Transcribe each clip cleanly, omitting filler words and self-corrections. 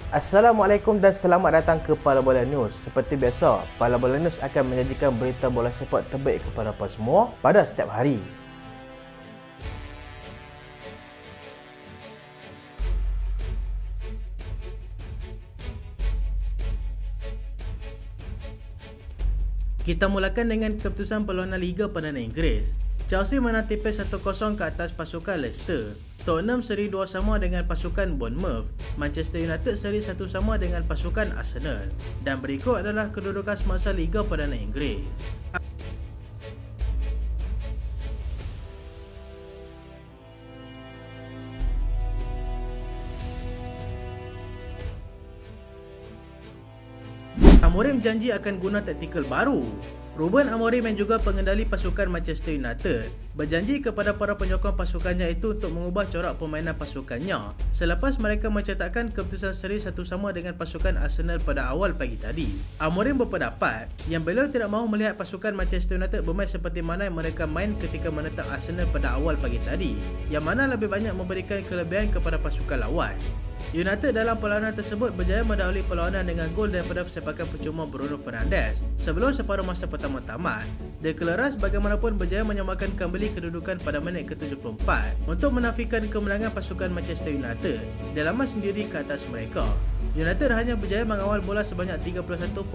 Assalamualaikum dan selamat datang ke Pala Bola News. Seperti biasa, Pala Bola News akan menyajikan berita bola sepak terbaik kepada anda semua pada setiap hari. Kita mulakan dengan keputusan perlawanan Liga Perdana Inggeris. Chelsea menang tipis 1-0 ke atas pasukan Leicester. Tottenham seri 2 sama dengan pasukan Bournemouth. Manchester United seri 1 sama dengan pasukan Arsenal. Dan berikut adalah kedudukan semasa Liga Perdana Inggeris. Amorim janji akan guna taktikal baru. Ruben Amorim yang juga pengendali pasukan Manchester United berjanji kepada para penyokong pasukannya itu untuk mengubah corak permainan pasukannya selepas mereka mencetakkan keputusan seri 1 sama dengan pasukan Arsenal pada awal pagi tadi. Amorim berpendapat yang beliau tidak mahu melihat pasukan Manchester United bermain seperti mana yang mereka main ketika menentang Arsenal pada awal pagi tadi, yang mana lebih banyak memberikan kelebihan kepada pasukan lawan. United dalam perlawanan tersebut berjaya mendahului perlawanan dengan gol daripada sepakan percuma Bruno Fernandes sebelum separuh masa pertama tamat. Declan Rice bagaimanapun berjaya menyamakan kembali kedudukan pada minit ke-74 untuk menafikan kemenangan pasukan Manchester United di laman sendiri ke atas mereka. United hanya berjaya mengawal bola sebanyak 31.8%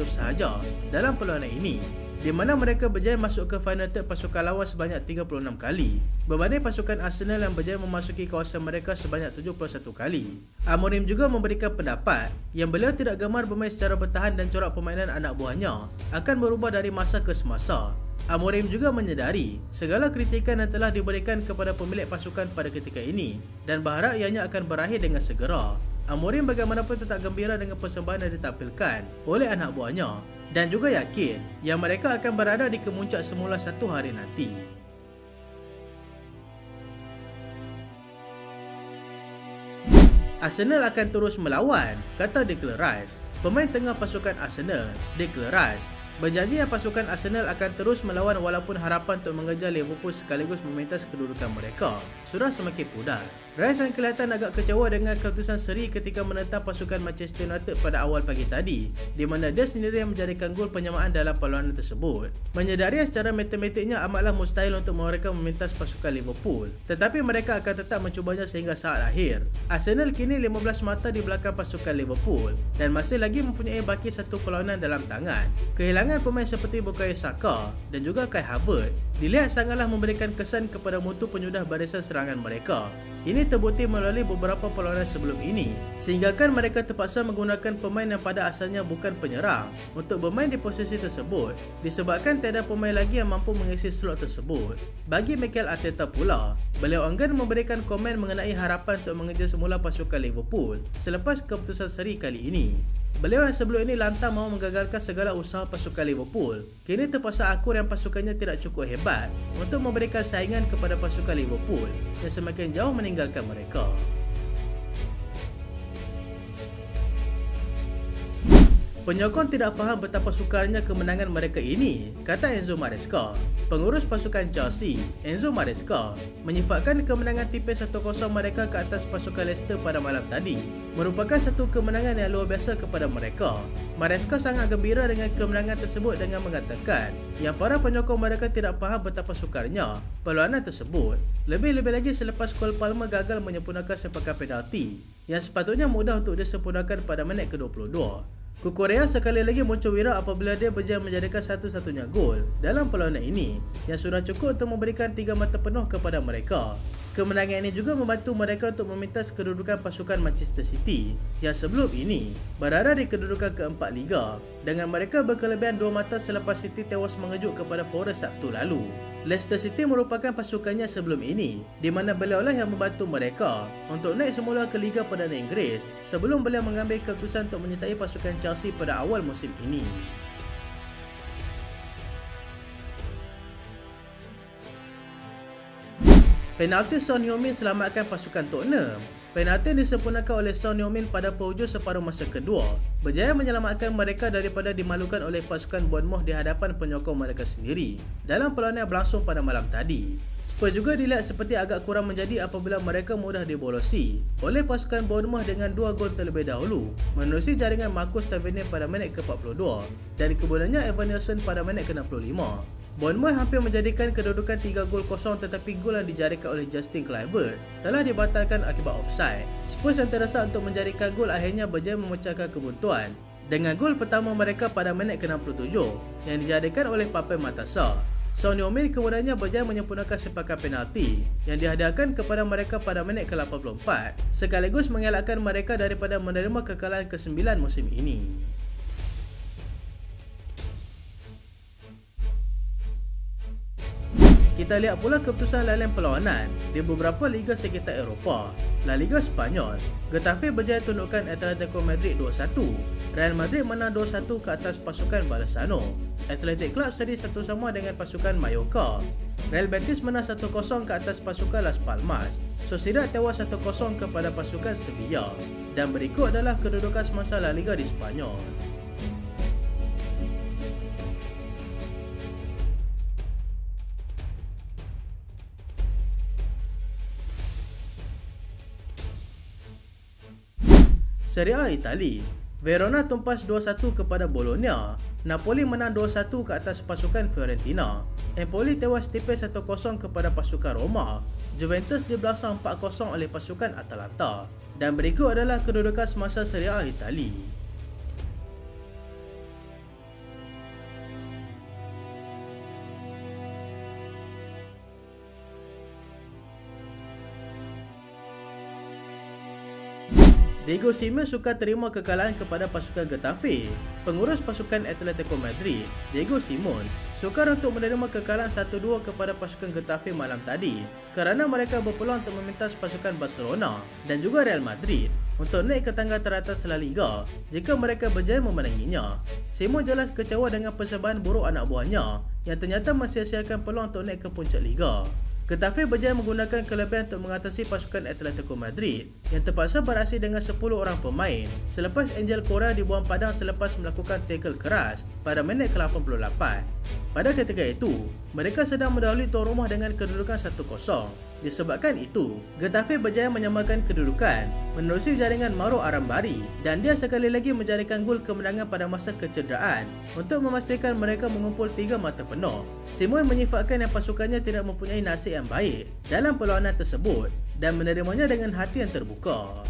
sahaja dalam perlawanan ini, di mana mereka berjaya masuk ke final third pasukan lawan sebanyak 36 kali berbanding pasukan Arsenal yang berjaya memasuki kawasan mereka sebanyak 71 kali. Amorim juga memberikan pendapat yang beliau tidak gemar bermain secara bertahan dan corak permainan anak buahnya akan berubah dari masa ke semasa. Amorim juga menyedari segala kritikan yang telah diberikan kepada pemilik pasukan pada ketika ini dan berharap ianya akan berakhir dengan segera. Amorim bagaimanapun tetap gembira dengan persembahan yang ditampilkan oleh anak buahnya dan juga yakin yang mereka akan berada di kemuncak semula satu hari nanti. Arsenal akan terus melawan, kata Declan Rice. Pemain tengah pasukan Arsenal, Declan Rice, berjanji yang pasukan Arsenal akan terus melawan walaupun harapan untuk mengejar Liverpool sekaligus memintas kedudukan mereka sudah semakin pudar. Rice yang kelihatan agak kecewa dengan keputusan seri ketika menentang pasukan Manchester United pada awal pagi tadi, di mana dia sendiri yang menjadikan gol penyamaan dalam perlawanan tersebut. Menyedari secara matematiknya amatlah mustahil untuk mereka memintas pasukan Liverpool, tetapi mereka akan tetap mencubanya sehingga saat akhir. Arsenal kini 15 mata di belakang pasukan Liverpool dan masih lagi mempunyai baki satu perlawanan dalam tangan. Kehilangan pemain seperti Bukayo Saka dan juga Kai Havertz dilihat sangatlah memberikan kesan kepada mutu penyudah barisan serangan mereka. Ini terbukti melalui beberapa perlawanan sebelum ini, sehinggakan mereka terpaksa menggunakan pemain yang pada asalnya bukan penyerang untuk bermain di posisi tersebut disebabkan tiada pemain lagi yang mampu mengisi slot tersebut. Bagi Mikel Arteta pula, beliau enggan memberikan komen mengenai harapan untuk mengejar semula pasukan Liverpool selepas keputusan seri kali ini. Beliau yang sebelum ini lantang mahu menggagalkan segala usaha pasukan Liverpool, kini terpaksa akur yang pasukannya tidak cukup hebat untuk memberikan saingan kepada pasukan Liverpool yang semakin jauh meninggalkan mereka. Penyokong tidak faham betapa sukarnya kemenangan mereka ini, kata Enzo Maresca. Pengurus pasukan Chelsea, Enzo Maresca, menyifatkan kemenangan tipis 1-0 mereka ke atas pasukan Leicester pada malam tadi merupakan satu kemenangan yang luar biasa kepada mereka. Maresca sangat gembira dengan kemenangan tersebut dengan mengatakan yang para penyokong mereka tidak faham betapa sukarnya perlawanan tersebut, lebih-lebih lagi selepas Cole Palmer gagal menyempurnakan sepakan penalti yang sepatutnya mudah untuk disempurnakan pada minit ke-22. Kukurea sekali lagi muncul wira apabila dia berjaya menjadikan satu-satunya gol dalam perlawanan ini yang sudah cukup untuk memberikan 3 mata penuh kepada mereka. Kemenangan ini juga membantu mereka untuk memintas kedudukan pasukan Manchester City yang sebelum ini berada di kedudukan keempat Liga dengan mereka berkelebihan 2 mata selepas City tewas mengejut kepada Forest Sabtu lalu. Leicester City merupakan pasukannya sebelum ini, di mana beliaulah yang membantu mereka untuk naik semula ke Liga Perdana Inggeris sebelum beliau mengambil keputusan untuk menyertai pasukan Chelsea pada awal musim ini. Penalti Son Heung-min selamatkan pasukan Tottenham. Penalti yang disempurnakan oleh Son Heung-min pada penghujung separuh masa kedua berjaya menyelamatkan mereka daripada dimalukan oleh pasukan Bournemouth di hadapan penyokong mereka sendiri dalam perlawanan yang berlangsung pada malam tadi. Spurs juga dilihat seperti agak kurang menjadi apabila mereka mudah dibolosi oleh pasukan Bournemouth dengan 2 gol terlebih dahulu menerusi jaringan Marcus Tavernier pada minit ke-42 dan kemudiannya Evan Nilsson pada minit ke-65. Bournemouth hampir menjadikan kedudukan 3-0 tetapi gol yang dijaringkan oleh Justin Kluivert telah dibatalkan akibat offside. Spurs yang terdesak untuk menjadikan gol akhirnya berjaya memecahkan kebuntuan dengan gol pertama mereka pada minit ke-67 yang dijadikan oleh Pape Matar. Son Heung-min kemudiannya berjaya menyempurnakan sepakan penalti yang dihadiahkan kepada mereka pada minit ke-84 sekaligus mengelakkan mereka daripada menerima kekalahan ke-9 musim ini. Kita lihat pula keputusan lain perlawanan di beberapa liga sekitar Eropah. La Liga Spanyol, Getafe berjaya tundukkan Atletico Madrid 2-1. Real Madrid menang 2-1 ke atas pasukan Balasano. Athletic Club seri 1-1 dengan pasukan Mallorca. Real Betis menang 1-0 ke atas pasukan Las Palmas. Sociedad tewas 1-0 kepada pasukan Sevilla. Dan berikut adalah kedudukan semasa La Liga di Spanyol. Serie A Itali, Verona tumpas 2-1 kepada Bologna. Napoli menang 2-1 ke atas pasukan Fiorentina. Empoli tewas tipis 1-0 kepada pasukan Roma. Juventus dibelasah 4-0 oleh pasukan Atalanta. Dan berikut adalah kedudukan semasa Serie A Itali. Diego Simeone sukar terima kekalahan kepada pasukan Getafe. Pengurus pasukan Atletico Madrid, Diego Simeone, sukar untuk menerima kekalahan 1-2 kepada pasukan Getafe malam tadi kerana mereka berpeluang untuk memintas pasukan Barcelona dan juga Real Madrid untuk naik ke tangga teratas La Liga jika mereka berjaya memenanginya. Simeone jelas kecewa dengan persembahan buruk anak buahnya yang ternyata mensia-siakan peluang untuk naik ke puncak Liga. Getafe berjaya menggunakan kelebihan untuk mengatasi pasukan Atletico Madrid yang terpaksa beraksi dengan 10 orang pemain selepas Angel Correa dibuang padang selepas melakukan tackle keras pada minit ke-88. Pada ketika itu, mereka sedang mendahului tuan rumah dengan kedudukan 1-0. Disebabkan itu, Getafe berjaya menyamakan kedudukan menerusi jaringan Mauro Arambari dan dia sekali lagi menjadikan gol kemenangan pada masa kecederaan untuk memastikan mereka mengumpul 3 mata penuh. Simeone menyifatkan yang pasukannya tidak mempunyai nasib yang baik dalam perlawanan tersebut dan menerimanya dengan hati yang terbuka.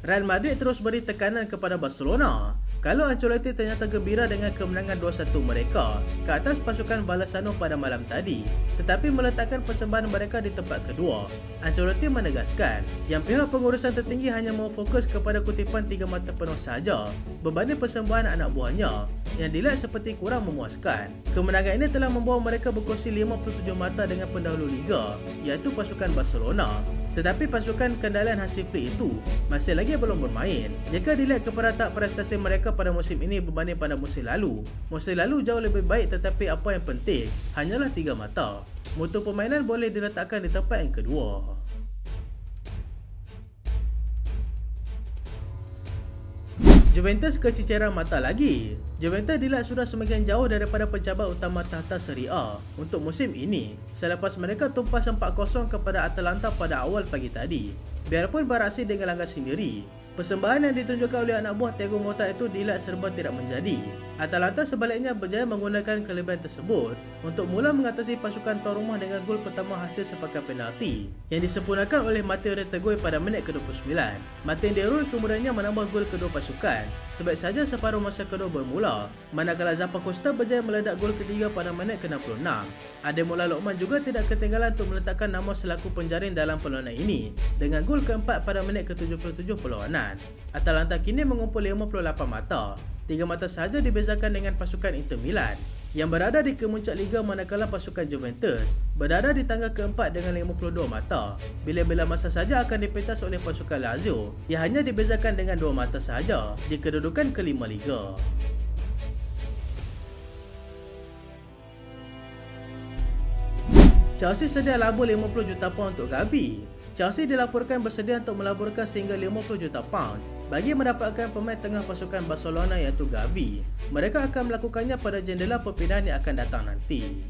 Real Madrid terus beri tekanan kepada Barcelona. Kalau Ancelotti ternyata gembira dengan kemenangan 2-1 mereka ke atas pasukan Balasano pada malam tadi, tetapi meletakkan persembahan mereka di tempat kedua, Ancelotti menegaskan yang pihak pengurusan tertinggi hanya mahu fokus kepada kutipan 3 mata penuh sahaja berbanding persembahan anak buahnya yang dilihat seperti kurang memuaskan. Kemenangan ini telah membawa mereka berkongsi 57 mata dengan pendahulu Liga, iaitu pasukan Barcelona. Tetapi pasukan kendalian Hansi Flick itu masih lagi belum bermain jika dilihat kepada tak prestasi mereka pada musim ini berbanding pada musim lalu. Musim lalu jauh lebih baik tetapi apa yang penting hanyalah 3 mata. Mutu permainan boleh diletakkan di tempat yang kedua. Juventus kececeran mata lagi. Juventus dilihat sudah semakin jauh daripada pencabar utama tahta Serie A untuk musim ini selepas mereka tumpas 4-0 kepada Atalanta pada awal pagi tadi. Biarpun beraksi dengan langkah sendiri, persembahan yang ditunjukkan oleh anak buah Thiago Motta itu dilihat serba tidak menjadi. Atalanta sebaliknya berjaya menggunakan kelebihan tersebut untuk mula mengatasi pasukan tuan rumah dengan gol pertama hasil sepakan penalti yang disempurnakan oleh Matteo Retegui pada minit ke-29. Martin Derun kemudiannya menambah gol kedua pasukan sebaik saja separuh masa kedua bermula, manakala Zappacosta berjaya meledak gol ketiga pada minit ke-66. Ademola Lookman juga tidak ketinggalan untuk meletakkan nama selaku penjaring dalam perlawanan ini dengan gol keempat pada minit ke-77 perlawanan. Atalanta kini mengumpul 58 mata. 3 mata sahaja dibezakan dengan pasukan Inter Milan yang berada di kemuncak Liga, manakala pasukan Juventus berada di tangga keempat dengan 52 mata. Bila-bila masa saja akan dipentas oleh pasukan Lazio yang hanya dibezakan dengan 2 mata sahaja di kedudukan kelima Liga. Chelsea sedia labur 50 juta pound untuk Gavi. Chelsea dilaporkan bersedia untuk melaburkan sehingga 50 juta pound bagi mendapatkan pemain tengah pasukan Barcelona iaitu Gavi. Mereka akan melakukannya pada jendela perpindahan yang akan datang nanti.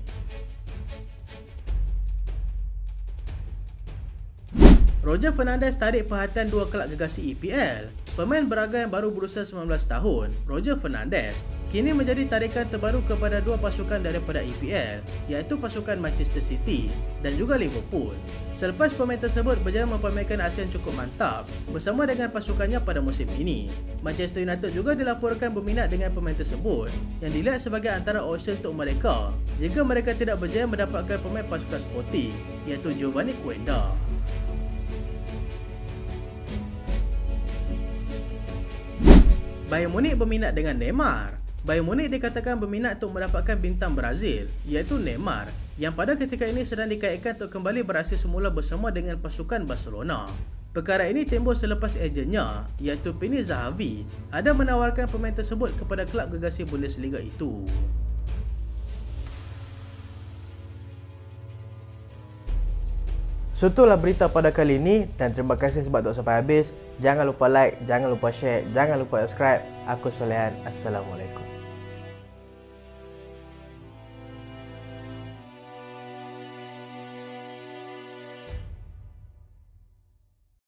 Roger Fernandez tarik perhatian dua kelab gegasi EPL. Pemain Braga yang baru berusia 19 tahun, Roger Fernandez, kini menjadi tarikan terbaru kepada dua pasukan daripada EPL, iaitu pasukan Manchester City dan juga Liverpool. Selepas pemain tersebut berjaya memamerkan aksi yang cukup mantap bersama dengan pasukannya pada musim ini, Manchester United juga dilaporkan berminat dengan pemain tersebut yang dilihat sebagai antara option untuk mereka jika mereka tidak berjaya mendapatkan pemain pasukan Sporting, iaitu Giovanni Quenda. Bayern Munich berminat dengan Neymar. Bayern Munich dikatakan berminat untuk mendapatkan bintang Brazil, iaitu Neymar, yang pada ketika ini sedang dikaitkan untuk kembali beraksi semula bersama dengan pasukan Barcelona. Perkara ini timbul selepas ejennya, iaitu Pini Zahavi, ada menawarkan pemain tersebut kepada kelab gegasi Bundesliga itu. So itulah berita pada kali ini dan terima kasih sebab tonton sampai habis. Jangan lupa like, jangan lupa share, jangan lupa subscribe. Aku Solehan. Assalamualaikum.